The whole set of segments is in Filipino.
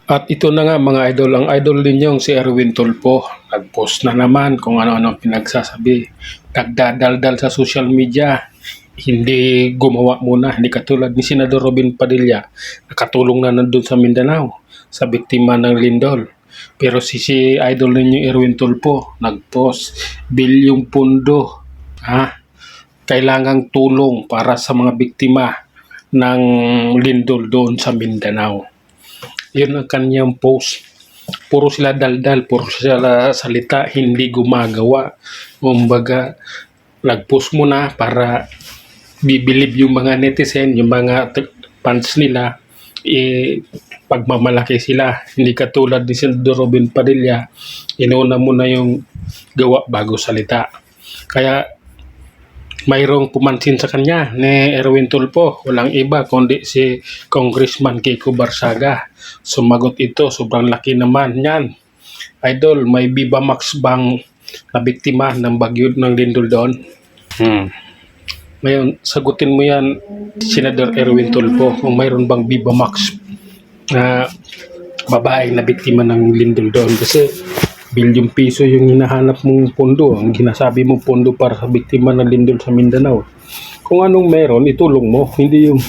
At ito na nga mga idol, ang idol ninyong si Erwin Tulfo, nag-post na naman kung ano-ano pinagsasabi. Nagdadaldal sa social media, hindi gumawa muna, hindi katulad ni Senador Robin Padilla, nakatulong na nandun sa Mindanao, sa biktima ng lindol. Pero si idol ninyong Erwin Tulfo, nag-post, bilyong pundo, kailangang tulong para sa mga biktima ng lindol doon sa Mindanao. Yun ang kanyang post. Puro sila daldal, puro sila salita, hindi gumagawa. Kumbaga, nag-post muna para bibilib yung mga netizen, yung mga fans nila, pagmamalaki sila. Hindi katulad ni Senador Robin Padilla, inuna muna yung gawa bago salita. Kaya mayroong pumansin sa kanya ni Erwin Tulfo, walang iba kundi si Congressman Kiko Barsaga. Sumagot ito, sobrang laki naman yan. Idol, may Viva Max bang na biktima ng bagyo ng lindol doon? Ngayon, sagutin mo yan, Senador Erwin Tulfo, kung mayroon bang Viva Max na babae na biktima ng lindol doon. Kasi bilyong piso yung hinahanap mong pondo, ang ginasabi mong pondo para sa biktima ng lindol sa Mindanao. Kung anong meron, itulong mo. Hindi yung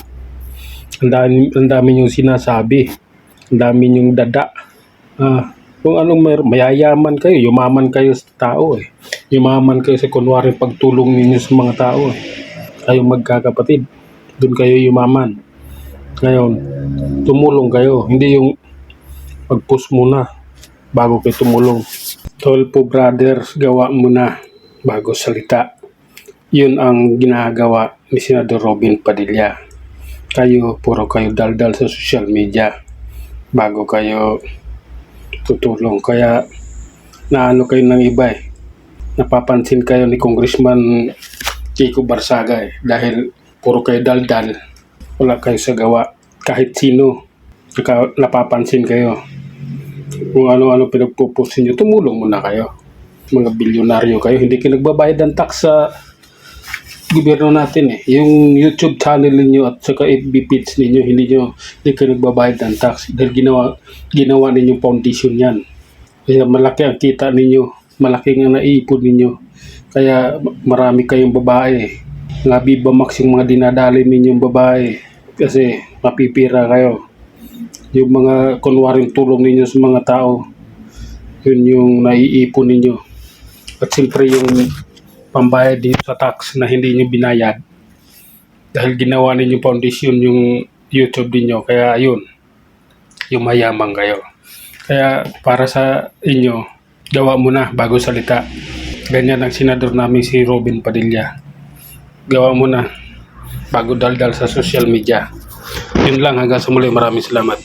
ang dami yung sinasabi, ang dami yung dada. Kung anong meron, mayayaman kayo, yumaman kayo sa tao eh. Yumaman kayo sa kunwari pagtulong ninyo sa mga tao eh. Kayo magkakapatid, doon kayo yumaman. Ngayon, tumulong kayo, hindi yung pag-post muna bago kayo tumulong. Tulfo brothers, gawa muna bago salita. Yun ang ginagawa ni Senador Robin Padilla. Kayo, puro kayo daldal sa social media bago kayo tutulong. Kaya naano kayo ng iba eh. Napapansin kayo ni Congressman Kiko Barsaga eh. Dahil puro kayo daldal, wala kayo sa gawa. Kahit sino, napapansin kayo. Kung ano-ano pinagpupost nyo, tumulong muna kayo. Mga bilyonaryo kayo, hindi kayo nagbabayad ng tax sa gobyerno natin eh. Yung YouTube channel niyo at saka FB page ninyo, hindi kayo nagbabayad ng tax. Dahil ginawa ninyong foundation yan. Kaya malaki ang kita ninyo, malaki ang naiipon ninyo. Kaya marami kayong babae. Nga Viva Max yung mga dinadali ninyong babae. Kasi mapipira kayo. Yung mga kunwaring tulong ninyo sa mga tao, yun yung naiipon ninyo. At siyempre yung pambayad dito sa tax na hindi nyo binayad dahil ginawa ninyo foundation yung YouTube ninyo. Kaya yun, yung mayaman kayo. Kaya para sa inyo, gawa mo na bago salita. Ganyan ang senador namin si Robin Padilla. Gawa mo na bago daldal sa social media. Yun lang, hanggang sa muli, maraming salamat.